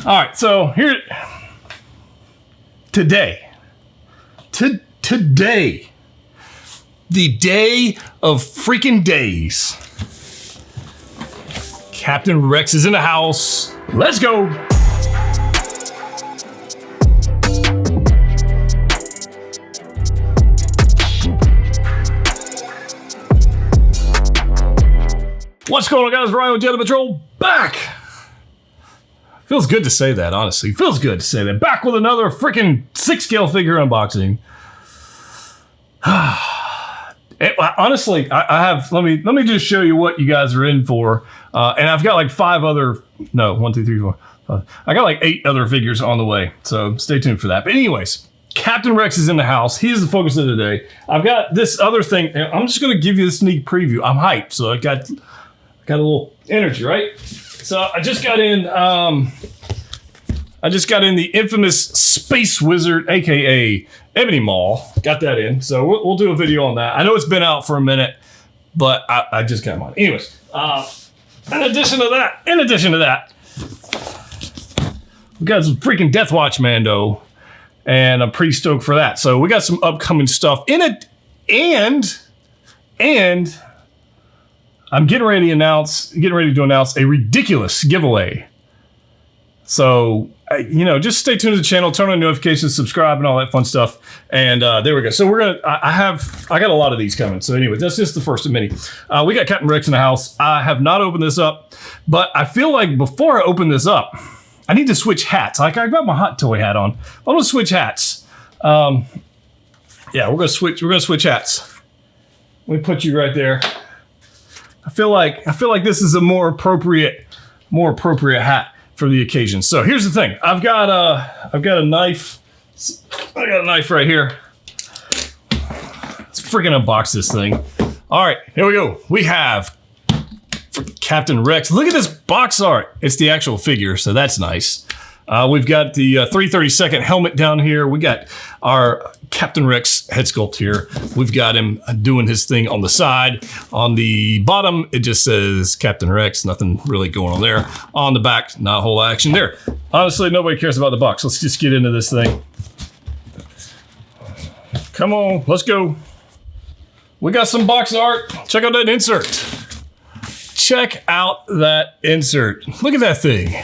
All right, so here, today, the day of freaking days. Captain Rex is in the house. Let's go. What's going on, guys? Ryan with Jedha Patrol back. Feels good to say that, honestly. Feels good to say that. Back with another freaking 6-scale figure unboxing. Honestly, I have. Let me just show you what you guys are in for. And I've got like 5 other. No, 1, 2, 3, 4, 5. I got like 8 other figures on the way. So stay tuned for that. But anyways, Captain Rex is in the house. He is the focus of the day. I've got this other thing. I'm just going to give you the sneak preview. I'm hyped, so I got a little energy, right? So I just got in. The infamous Space Wizard, aka Ebony Maw. Got that in, so we'll do a video on that. I know it's been out for a minute, but I just got mine. Anyways, in addition to that, we got some freaking Death Watch Mando, and I'm pretty stoked for that. So we got some upcoming stuff in it, and I'm getting ready to announce a ridiculous giveaway. So, just stay tuned to the channel, turn on notifications, subscribe, and all that fun stuff. And there we go. So I got a lot of these coming. So anyway, that's just the first of many. We got Captain Rex in the house. I have not opened this up, but I feel like before I open this up, I need to switch hats. Like I got my Hot Toy hat on. I'm gonna switch hats. Yeah, we're gonna switch hats. Let me put you right there. I feel like this is a more appropriate hat for the occasion. So here's the thing. I've got a knife. I got a knife right here. Let's freaking unbox this thing. All right, here we go. We have Captain Rex. Look at this box art. It's the actual figure, so that's nice. We've got the 332nd helmet down here. We got our Captain Rex head sculpt here. We've got him doing his thing on the side. On the bottom, it just says Captain Rex. Nothing really going on there. On the back, not a whole lot of action there. Honestly, nobody cares about the box. Let's just get into this thing. Come on, let's go. We got some box art. Check out that insert. Check out that insert. Look at that thing.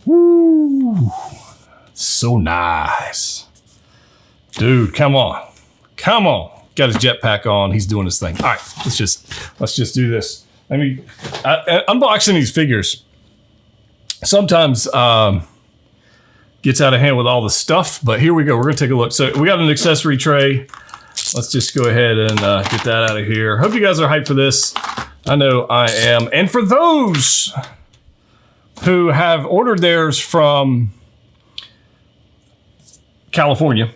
Woo! So nice. Dude, come on. Come on. Got his jetpack on. He's doing his thing. All right, let's just do this. Unboxing these figures sometimes gets out of hand with all the stuff, but here we go. We're gonna take a look. So we got an accessory tray. Let's just go ahead and get that out of here. Hope you guys are hyped for this. I know I am. And for those who have ordered theirs from California,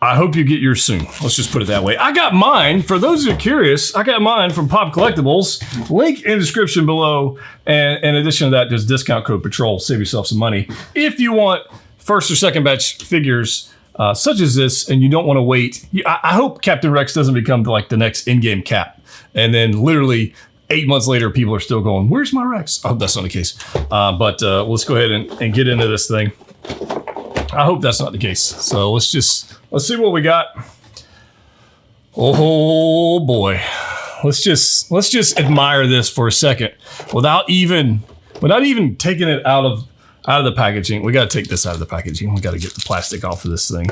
I hope you get yours soon. Let's just put it that way. I got mine, for those who are curious, I got mine from Pop Collectibles. Link in the description below. And in addition to that, there's discount code PATROL. Save yourself some money. If you want first or second batch figures such as this, and you don't want to wait, I hope Captain Rex doesn't become like the next in-game Cap. And then literally 8 months later, people are still going, where's my Rex? I hope that's not the case. But let's go ahead and get into this thing. I hope that's not the case. So let's see what we got. Oh boy. Let's just admire this for a second without even taking it out of the packaging. We got to take this out of the packaging. We got to get the plastic off of this thing.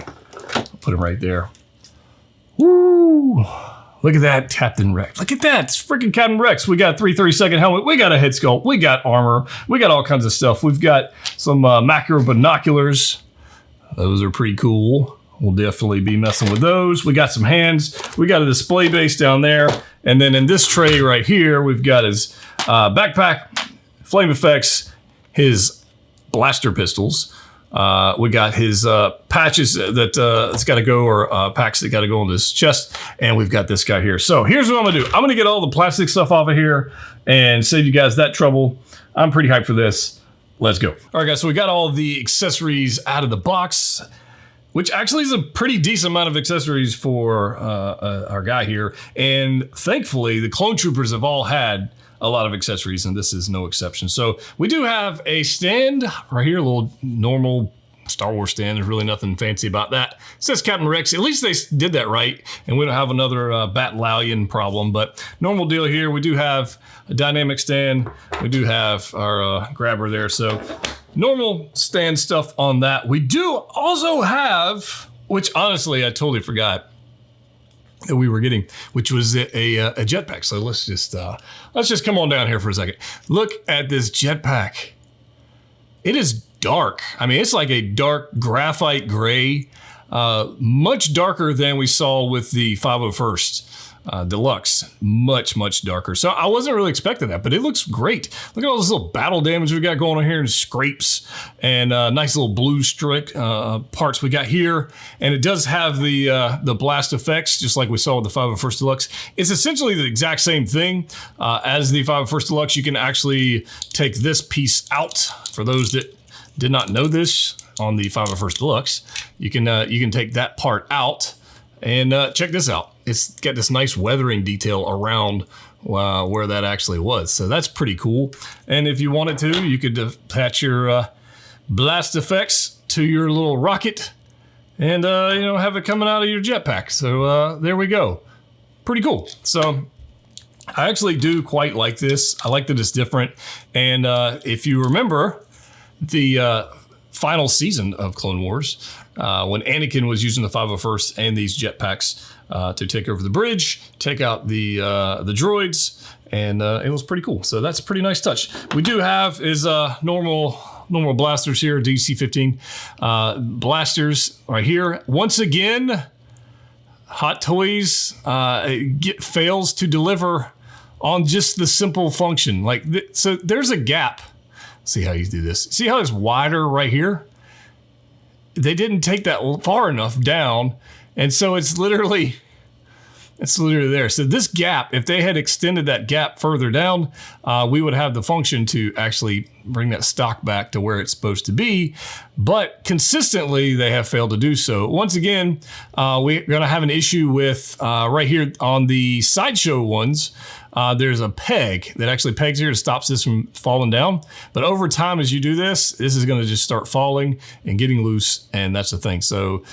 Put it right there. Woo! Look at that Captain Rex. Look at that. It's freaking Captain Rex. We got a 332nd helmet. We got a head sculpt. We got armor. We got all kinds of stuff. We've got some macro binoculars. Those are pretty cool. We'll definitely be messing with those. We got some hands. We got a display base down there. And then in this tray right here, we've got his backpack, flame effects, his blaster pistols. We got his patches that's got to go, or packs that got to go on this chest. And we've got this guy here. So here's what I'm going to do. I'm going to get all the plastic stuff off of here and save you guys that trouble. I'm pretty hyped for this. Let's go. All right, guys. So we got all the accessories out of the box, which actually is a pretty decent amount of accessories for our guy here. And thankfully, the clone troopers have all had a lot of accessories, and this is no exception. So we do have a stand right here, a little normal Star Wars stand. There's really nothing fancy about that. It says Captain Rex. At least they did that right, and we don't have another Battalion problem. But normal deal here. We do have a dynamic stand. We do have our grabber there. So normal stand stuff on that. We do also have, which honestly I totally forgot that we were getting, which was a jetpack. So let's just come on down here for a second. Look at this jetpack. It is dark. I mean, it's like a dark graphite gray, much darker than we saw with the 501st Deluxe. Much darker. So I wasn't really expecting that, but it looks great. Look at all this little battle damage we got going on here, and scrapes, and nice little blue strip parts we got here. And it does have the blast effects, just like we saw with the 501st Deluxe. It's essentially the exact same thing as the 501st Deluxe. You can actually take this piece out. For those that did not know this, on the 501st Deluxe, you can take that part out, and check this out. It's got this nice weathering detail around where that actually was. So that's pretty cool. And if you wanted to, you could attach your blast effects to your little rocket, and have it coming out of your jetpack. So there we go. Pretty cool. So I actually do quite like this. I like that it's different. And if you remember the final season of Clone Wars, when Anakin was using the 501st and these jetpacks to take over the bridge, take out the droids, and it was pretty cool. So that's a pretty nice touch. We do have is normal blasters here, DC-15 blasters right here. Once again, Hot Toys fails to deliver on just the simple function. So there's a gap. See how you do this. See how it's wider right here? They didn't take that far enough down, and so it's literally there. So this gap, if they had extended that gap further down, we would have the function to actually bring that stock back to where it's supposed to be. But consistently, they have failed to do so. Once again, we're going to have an issue with right here on the sideshow ones. There's a peg that actually pegs here to stop this from falling down. But over time, as you do this is going to just start falling and getting loose, and that's the thing. So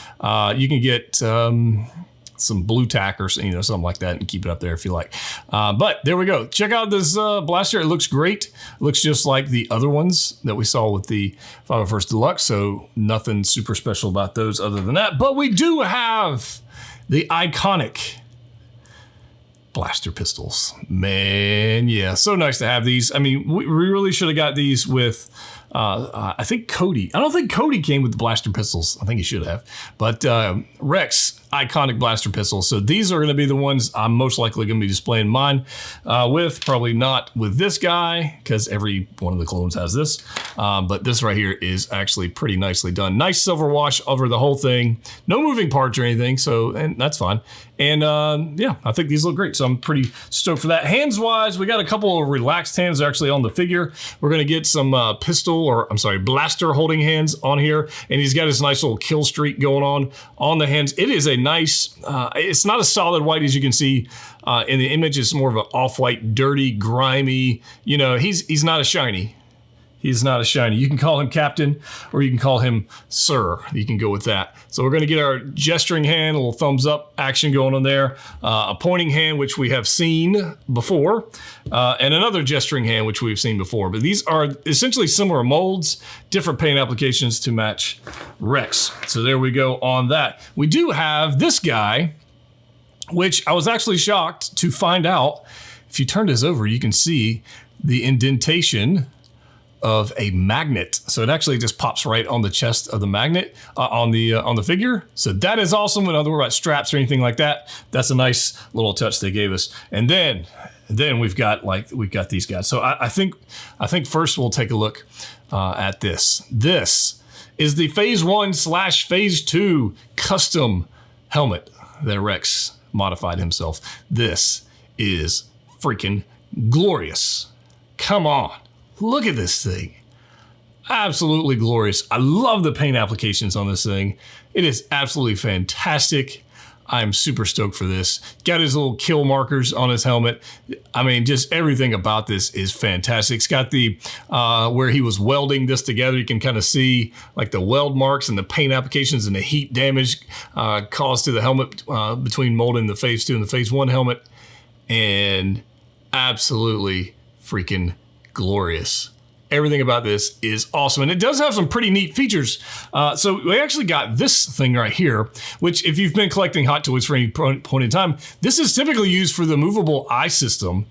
you can get some blue tack or something like that and keep it up there if you like. But there we go. Check out this blaster. It looks great. It looks just like the other ones that we saw with the 501st Deluxe. So nothing super special about those other than that. But we do have the iconic blaster pistols. Man, yeah, so nice to have these. I mean, we really should have got these with I think Cody. I don't think Cody came with the blaster pistols. I think he should have. But Rex, iconic blaster pistols. So these are going to be the ones I'm most likely going to be displaying mine with. Probably not with this guy, because every one of the clones has this. But this right here is actually pretty nicely done. Nice silver wash over the whole thing. No moving parts or anything, and that's fine. And yeah, I think these look great. So I'm pretty stoked for that. Hands-wise, we got a couple of relaxed hands actually on the figure. We're going to get some blaster holding hands on here. And he's got his nice little kill streak going on the hands. It is a nice, it's not a solid white as you can see in the image. It's more of an off-white, dirty, grimy, he's not a shiny. He's not a shiny. You can call him Captain, or you can call him Sir. You can go with that. So we're going to get our gesturing hand, a little thumbs up action going on there, a pointing hand, which we have seen before, and another gesturing hand, which we've seen before. But these are essentially similar molds, different paint applications to match Rex. So there we go on that. We do have this guy, which I was actually shocked to find out. If you turn this over, you can see the indentation of a magnet. So it actually just pops right on the chest of the magnet on the figure. So that is awesome. We don't have to worry about straps or anything like that. That's a nice little touch they gave us. And then we've got these guys. So I think first we'll take a look at this. This is the Phase 1/Phase 2 custom helmet that Rex modified himself. This is freaking glorious. Come on. Look at this thing. Absolutely glorious. I love the paint applications on this thing. It is absolutely fantastic. I'm super stoked for this. Got his little kill markers on his helmet. I mean, just everything about this is fantastic. It's got the, where he was welding this together, you can kind of see like the weld marks and the paint applications and the heat damage caused to the helmet between molding the Phase 2 and the Phase 1 helmet. And absolutely freaking glorious. Everything about this is awesome. And it does have some pretty neat features. So we actually got this thing right here, which if you've been collecting Hot Toys for any point in time, this is typically used for the movable eye system.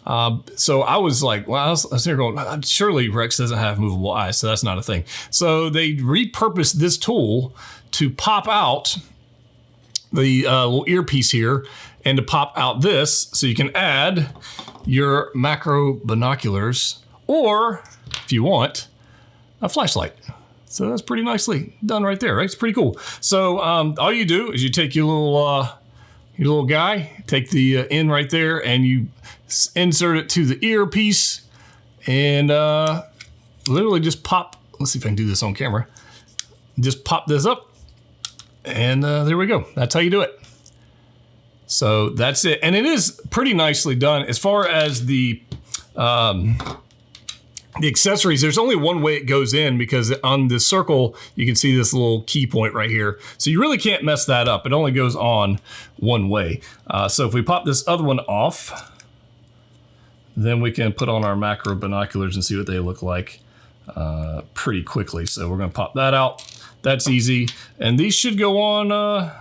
So I was like, well, I was there going, surely Rex doesn't have movable eyes, so that's not a thing. So they repurposed this tool to pop out the little earpiece here and to pop out this so you can add your macro binoculars, or if you want, a flashlight. So that's pretty nicely done right there, right? It's pretty cool. So all you do is you take your little guy, take the end right there, and you insert it to the earpiece, and literally just pop. Let's see if I can do this on camera. Just pop this up, and there we go. That's how you do it. So that's it, and it is pretty nicely done. As far as the accessories, there's only one way it goes in, because on the circle, you can see this little key point right here. So you really can't mess that up. It only goes on one way. So if we pop this other one off, then we can put on our macro binoculars and see what they look like pretty quickly. So we're gonna pop that out. That's easy. And these should go on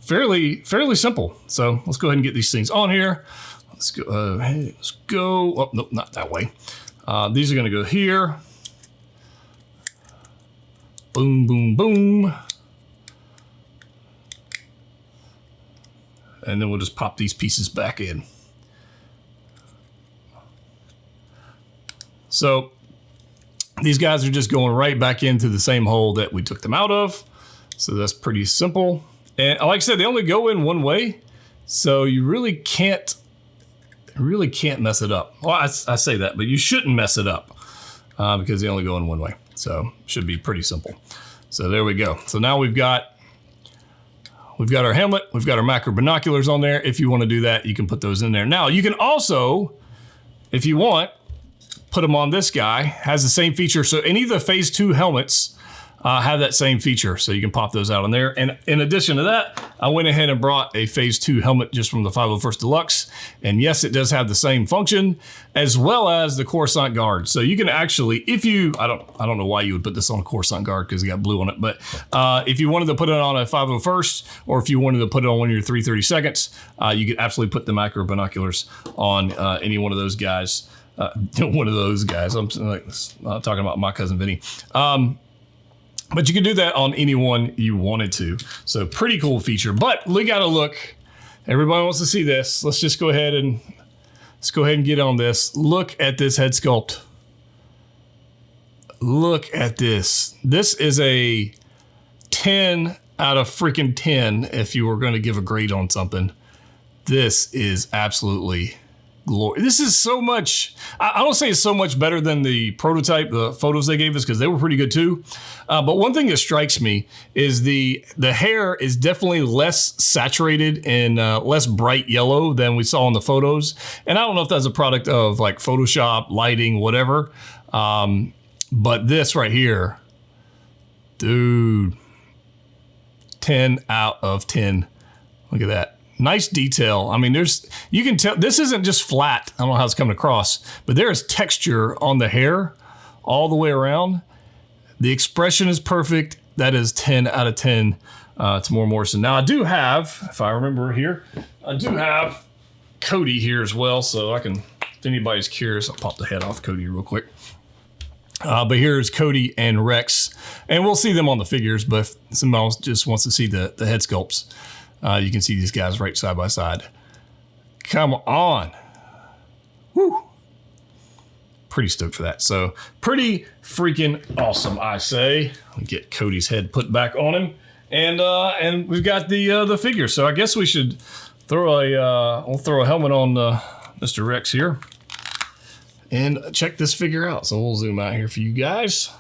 fairly simple. So let's go ahead and get these things on here. Let's go, let's go, oh, nope, not that way. These are gonna go here. Boom, boom, boom. And then we'll just pop these pieces back in. So these guys are just going right back into the same hole that we took them out of. So that's pretty simple. And like I said, they only go in one way. So you really can't mess it up. Well, I say that, but you shouldn't mess it up because they only go in one way. So should be pretty simple. So there we go. So now we've got our helmet, we've got our macro binoculars on there. If you want to do that, you can put those in there. Now you can also, if you want, put them on this guy. Has the same feature. So any of the Phase 2 helmets have that same feature, so you can pop those out on there. And in addition to that, I went ahead and brought a Phase 2 helmet just from the 501st Deluxe. And yes, it does have the same function, as well as the Coruscant guard. So you can actually, if you, I don't know why you would put this on a Coruscant guard because it got blue on it, but if you wanted to put it on a 501st, or if you wanted to put it on one of your 332nds, you could absolutely put the macro binoculars on any one of those guys. One of those guys. I'm talking about my cousin Vinny. But you can do that on anyone you wanted to. So pretty cool feature, but we gotta look. Everybody wants to see this. Let's just go ahead and get on this. Look at this head sculpt. Look at this. This is a 10 out of freaking 10 if you were going to give a grade on something. This is absolutely glory. This is so much, I don't say it's so much better than the prototype, the photos they gave us, because they were pretty good too. But one thing that strikes me is the hair is definitely less saturated and less bright yellow than we saw in the photos. And I don't know if that's a product of like Photoshop, lighting, whatever. But this right here, dude, 10 out of 10. Look at that. Nice detail. I mean, you can tell this isn't just flat. I don't know how it's coming across, but there is texture on the hair all the way around. The expression is perfect. That is 10 out of 10 to Morrison. Now I do have, if I remember here, I do have Cody here as well. So I can, if anybody's curious, I'll pop the head off Cody real quick. But here's Cody and Rex, and we'll see them on the figures, but if somebody else just wants to see the head sculpts, you can see these guys right side by side. Come on. Woo. Pretty stoked for that. So pretty freaking awesome, I say. I'll get Cody's head put back on him. And we've got the figure. So I guess we should we'll throw a helmet on Mr. Rex here and check this figure out. So we'll zoom out here for you guys.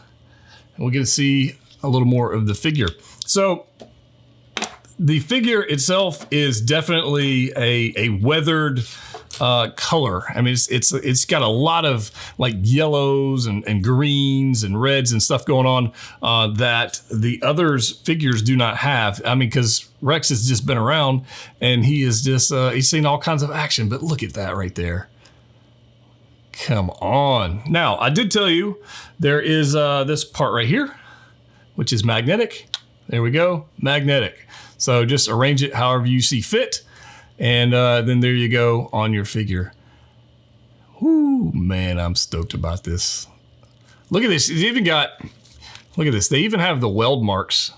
And we'll get to see a little more of the figure. So the figure itself is definitely a weathered color. I mean, it's got a lot of like yellows and greens and reds and stuff going on that the others figures do not have. I mean, because Rex has just been around and he is just he's seen all kinds of action. But look at that right there. Come on. Now, I did tell you there is this part right here, which is magnetic. There we go, magnetic. So just arrange it however you see fit. And then there you go on your figure. Whoo, man, I'm stoked about this. Look at this. He's even got, look at this. They even have the weld marks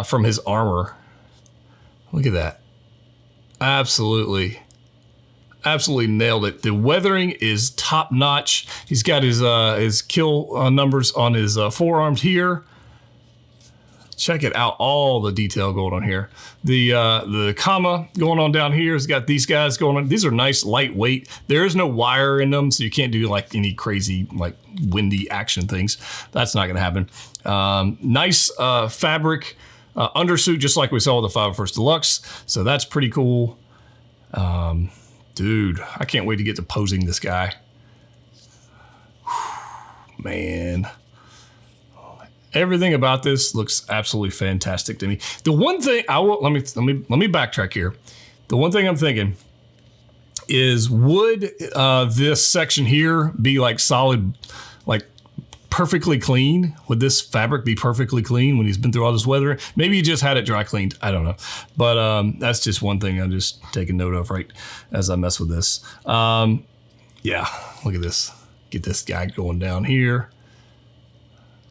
from his armor. Look at that. Absolutely nailed it. The weathering is top notch. He's got his kill numbers on his forearms here. Check it out, all the detail going on here. The comma going on down here has got these guys going on. These are nice, lightweight. There is no wire in them, so you can't do like any crazy, like windy action things. That's not gonna happen. Nice fabric undersuit, just like we saw with the 501st Deluxe. So that's pretty cool. Dude, I can't wait to get to posing this guy. Whew, man. Everything about this looks absolutely fantastic to me. The one thing I will let me backtrack here. The one thing I'm thinking is, would this section here be like solid, like perfectly clean? Would this fabric be perfectly clean when he's been through all this weather? Maybe he just had it dry cleaned. I don't know. But that's just one thing I'm just taking note of right as I mess with this. Yeah, look at this. Get this guy going down here.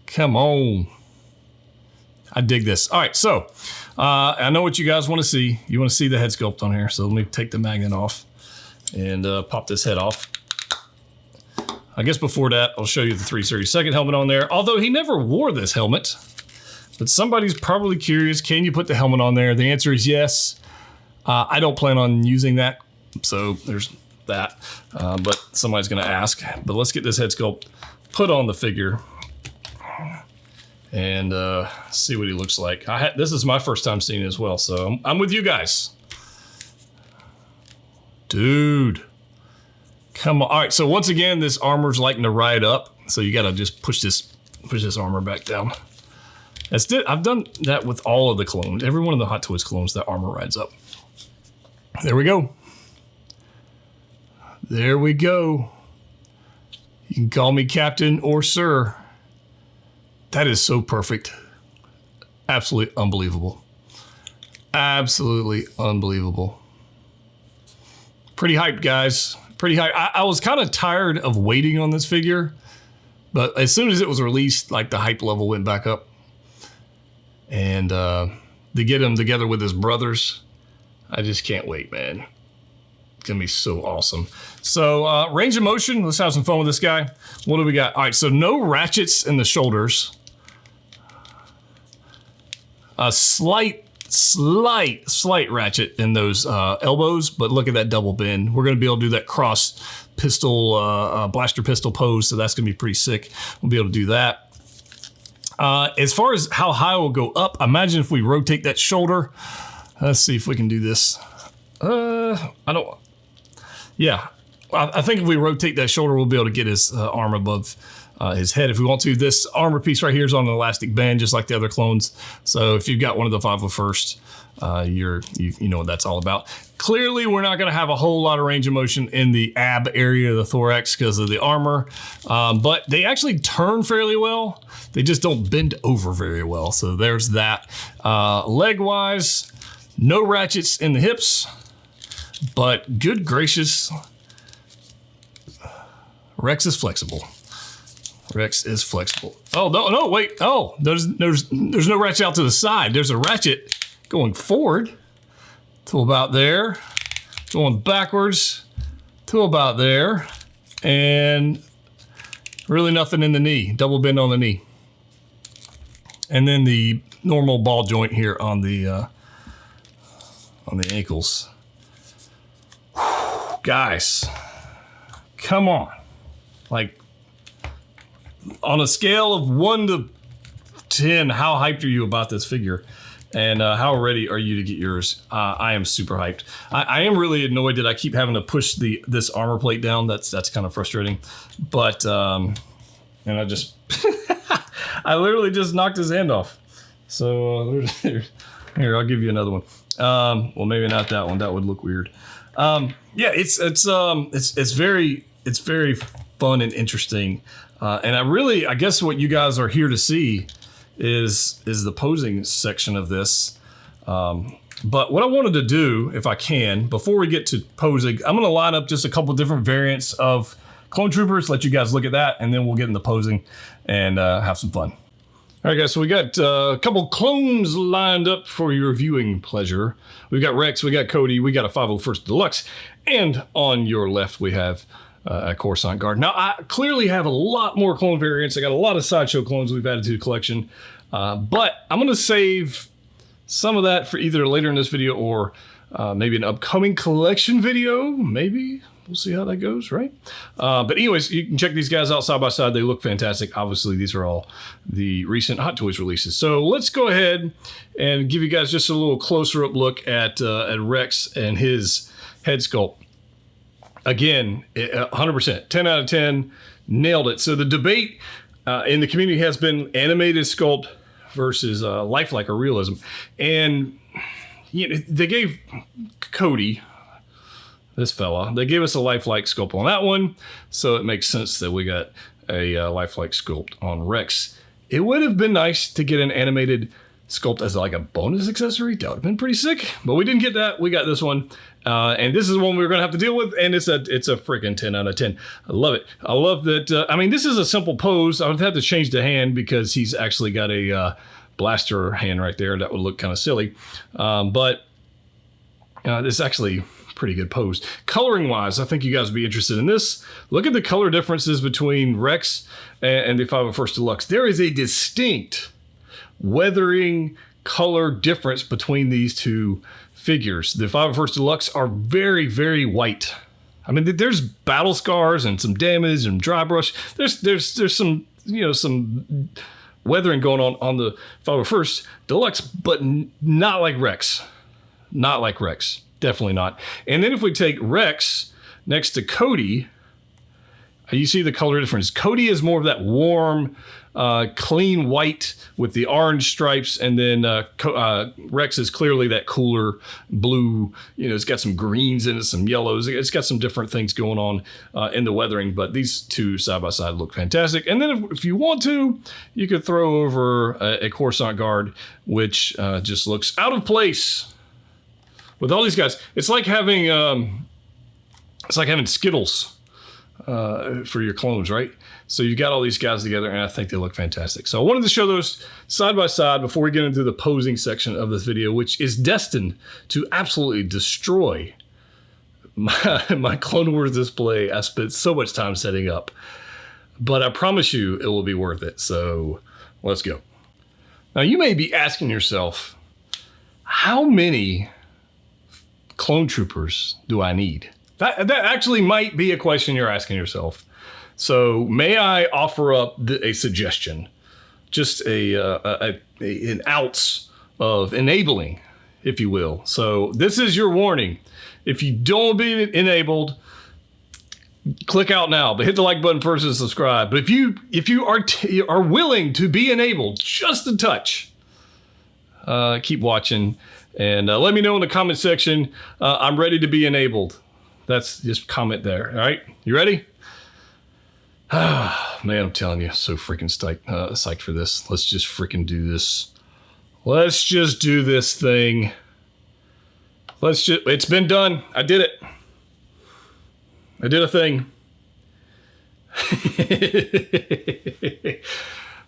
Come on. I dig this. All right, so I know what you guys want to see. You want to see the head sculpt on here. So let me take the magnet off and pop this head off. I guess before that, I'll show you the 3 Series second helmet on there. Although he never wore this helmet, but somebody's probably curious, can you put the helmet on there? The answer is yes. I don't plan on using that, so there's that. But somebody's gonna ask. But let's get this head sculpt put on the figure and see what he looks like. This is my first time seeing it as well, so I'm with you guys. Dude, come on. All right, so once again, this armor's liking to ride up, so you gotta just push this armor back down. I've done that with all of the clones. Every one of the Hot Toys clones, that armor rides up. There we go. There we go. You can call me Captain or Sir. That is so perfect. Absolutely unbelievable. Absolutely unbelievable. Pretty hyped, guys. Pretty hyped. I was kind of tired of waiting on this figure, but as soon as it was released, like the hype level went back up. And to get him together with his brothers, I just can't wait, man. It's gonna be so awesome. So range of motion, let's have some fun with this guy. What do we got? All right, so no ratchets in the shoulders. A slight ratchet in those elbows, but look at that double bend. We're gonna be able to do that cross pistol, blaster pistol pose, so that's gonna be pretty sick. We'll be able to do that. As far as how high we'll go up, imagine if we rotate that shoulder. Let's see if we can do this. I think if we rotate that shoulder, we'll be able to get his arm above his head if we want to. This armor piece right here is on an elastic band, just like the other clones. So if you've got one of the 501st, you know what that's all about. Clearly, we're not going to have a whole lot of range of motion in the ab area of the thorax because of the armor, but they actually turn fairly well. They just don't bend over very well. So there's that. Leg-wise, no ratchets in the hips, but good gracious, Rex is flexible. Rex is flexible. Oh, no, wait. Oh, there's no ratchet out to the side. There's a ratchet going forward to about there, going backwards to about there, and really nothing in the knee. Double bend on the knee. And then the normal ball joint here on the ankles. Whew, guys, come on. Like, on a scale of 1 to 10, how hyped are you about this figure? And how ready are you to get yours? I am super hyped. I am really annoyed that I keep having to push this armor plate down. That's kind of frustrating. But and I just I literally just knocked his hand off. So here, I'll give you another one. Well, maybe not that one. That would look weird. Yeah, it's very fun and interesting. And I guess what you guys are here to see is the posing section of this. But what I wanted to do, if I can, before we get to posing, I'm going to line up just a couple different variants of clone troopers, let you guys look at that, and then we'll get into posing and have some fun. All right, guys, so we got a couple clones lined up for your viewing pleasure. We got Rex, we got Cody, we got a 501st Deluxe, and on your left we have a Coruscant Guard. Now, I clearly have a lot more clone variants. I got a lot of Sideshow clones we've added to the collection, but I'm going to save some of that for either later in this video or maybe an upcoming collection video. Maybe. We'll see how that goes, right? But anyways, you can check these guys out side by side. They look fantastic. Obviously, these are all the recent Hot Toys releases. So let's go ahead and give you guys just a little closer up look at Rex and his head sculpt. Again, 100%, 10 out of 10, nailed it. So the debate in the community has been animated sculpt versus lifelike or realism. And they gave Cody, this fella, they gave us a lifelike sculpt on that one, so it makes sense that we got a lifelike sculpt on Rex. It would have been nice to get an animated sculpt as like a bonus accessory. That would have been pretty sick, but we didn't get that. We got this one, and this is one we were gonna have to deal with, and it's a freaking 10 out of 10. I love it. I love that. I mean, this is a simple pose. I would have to change the hand because he's actually got a blaster hand right there. That would look kind of silly, but this is actually pretty good pose. Coloring wise, I think you guys would be interested in this. Look at the color differences between Rex and the 501st Deluxe. There is a distinct weathering color difference between these two figures. The 501st Deluxe are very, very white. I mean, there's battle scars and some damage and dry brush. There's some, some weathering going on the 501st Deluxe, but not like Rex. Not like Rex. Definitely not. And then if we take Rex next to Cody, you see the color difference. Cody is more of that warm, clean white with the orange stripes, and then Rex is clearly that cooler blue. It's got some greens in it, some yellows. It's got some different things going on in the weathering, but these two side by side look fantastic. And then if you want to, you could throw over a Coruscant Guard, which just looks out of place with all these guys. It's like having Skittles for your clones, right? So you got all these guys together, and I think they look fantastic. So I wanted to show those side by side before we get into the posing section of this video, which is destined to absolutely destroy my Clone Wars display I spent so much time setting up. But I promise you it will be worth it. So let's go. Now you may be asking yourself, how many clone troopers do I need? That actually might be a question you're asking yourself. So may I offer up a suggestion, just an ounce of enabling, if you will. So this is your warning. If you don't be enabled, click out now, but hit the like button first and subscribe. But if you are willing to be enabled just a touch, keep watching and let me know in the comment section. I'm ready to be enabled. That's just comment there. All right, you ready? Man, I'm telling you, so freaking psyched for this. Let's just freaking do this. Let's just do this thing. It's been done. I did it. I did a thing.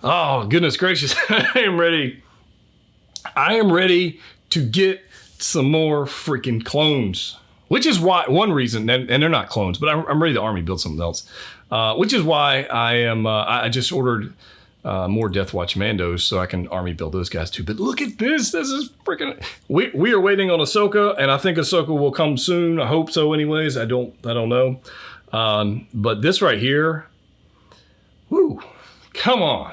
Oh, goodness gracious. I am ready. I am ready to get some more freaking clones. Which is why, one reason, and they're not clones, but I'm ready to army build something else. Which is why I just ordered more Death Watch Mandos so I can army build those guys too. But look at this. This is freaking, we are waiting on Ahsoka, and I think Ahsoka will come soon. I hope so anyways. I don't know. But this right here, whoo, come on.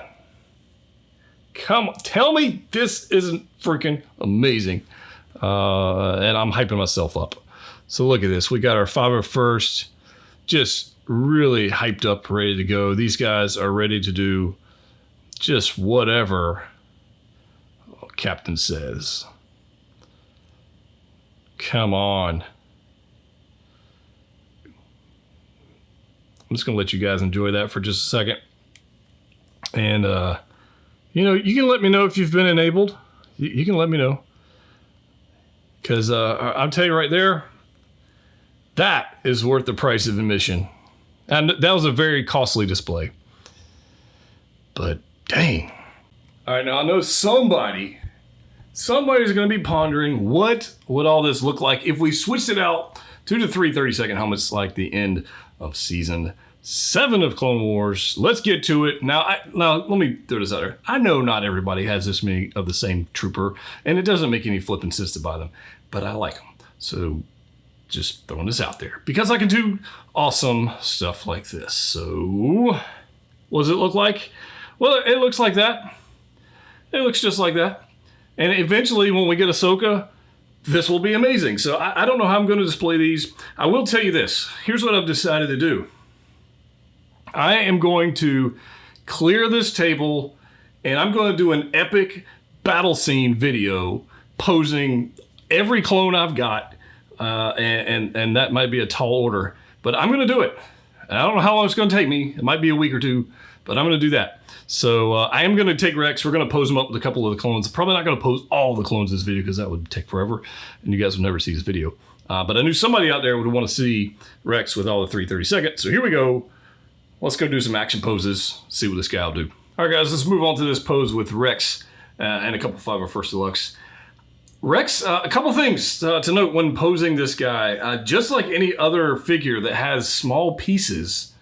Come on, tell me this isn't freaking amazing. And I'm hyping myself up. So look at this. We got our 501st, just really hyped up, ready to go. These guys are ready to do just whatever Captain says. Come on. I'm just going to let you guys enjoy that for just a second. And, you know, you can let me know if you've been enabled. You can let me know. Because I'll tell you right there, that is worth the price of admission. And that was a very costly display. But dang. All right, now I know somebody's going to be pondering what would all this look like if we switched it out to the 3 30-second helmets like the end of season 7 of Clone Wars. Let's get to it. Now let me throw this out there. I know not everybody has this many of the same trooper, and it doesn't make any flipping sense to buy them, but I like them. So just throwing this out there because I can do awesome stuff like this. So what does it look like? Well, it looks like that. It looks just like that. And eventually when we get Ahsoka, this will be amazing. So I don't know how I'm going to display these. I will tell you this. Here's what I've decided to do. I am going to clear this table and I'm going to do an epic battle scene video posing every clone I've got. And that might be a tall order, but I'm going to do it. And I don't know how long it's going to take me. It might be a week or two, but I'm going to do that. So I am going to take Rex. We're going to pose him up with a couple of the clones. Probably not going to pose all the clones in this video because that would take forever and you guys would never see this video. But I knew somebody out there would want to see Rex with all the 3 30-second. So here we go. Let's go do some action poses, see what this guy will do. All right, guys, let's move on to this pose with Rex and a couple 501st Deluxe. Rex, a couple things to note when posing this guy. Just like any other figure that has small pieces,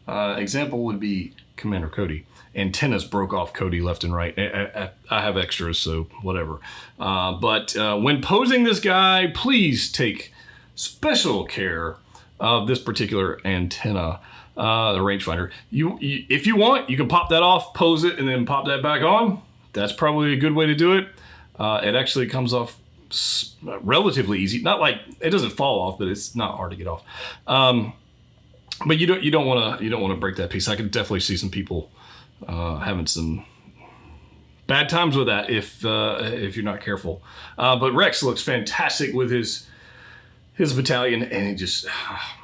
example would be Commander Cody. Antennas broke off Cody left and right. I have extras, so whatever. But when posing this guy, please take special care of this particular antenna, the rangefinder. If you want, you can pop that off, pose it, and then pop that back on. That's probably a good way to do it. It actually comes off relatively easy. Not like it doesn't fall off, but it's not hard to get off. But you don't want to break that piece. I can definitely see some people having some bad times with that if you're not careful. But Rex looks fantastic with his battalion, and he just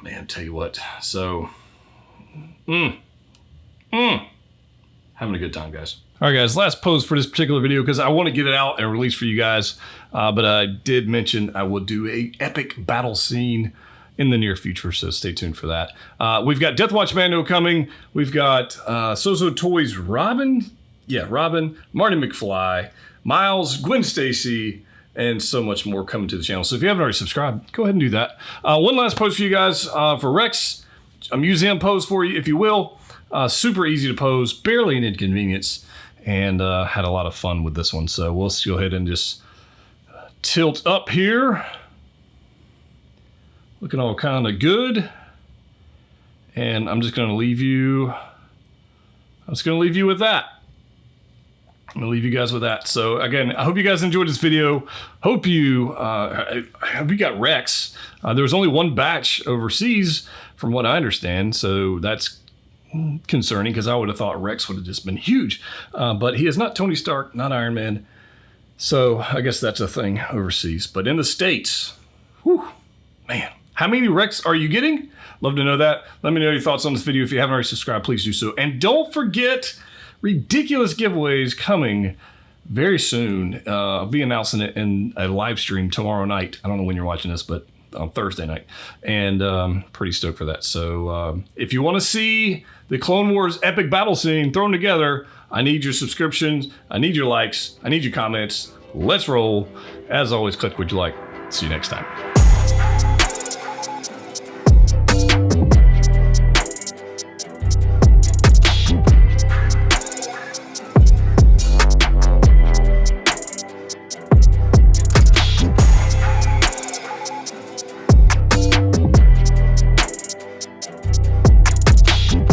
man, tell you what. So having a good time, guys. All right, guys, last pose for this particular video because I want to get it out and release for you guys. But I did mention I will do a epic battle scene in the near future, so stay tuned for that. We've got Death Watch Mando coming. We've got Sozo Toys Robin. Yeah, Robin, Marty McFly, Miles, Gwen Stacy, and so much more coming to the channel. So if you haven't already subscribed, go ahead and do that. One last pose for you guys for Rex. A museum pose for you, if you will. Super easy to pose, barely an inconvenience, and had a lot of fun with this one. So we'll go ahead and just tilt up here. Looking all kind of good. And I'm just going to leave you with that. I'm going to leave you guys with that. So again, I hope you guys enjoyed this video. Hope you got Rex. There was only one batch overseas from what I understand. So that's concerning because I would have thought Rex would have just been huge. But he is not Tony Stark, not Iron Man. So I guess that's a thing overseas. But in the States, whew, man. How many Rex are you getting? Love to know that. Let me know your thoughts on this video. If you haven't already subscribed, please do so. And don't forget, ridiculous giveaways coming very soon. I'll be announcing it in a live stream tomorrow night. I don't know when you're watching this, but on Thursday night. And pretty stoked for that. So if you want to see the Clone Wars epic battle scene thrown together, I need your subscriptions. I need your likes. I need your comments. Let's roll. As always, click what you like. See you next time.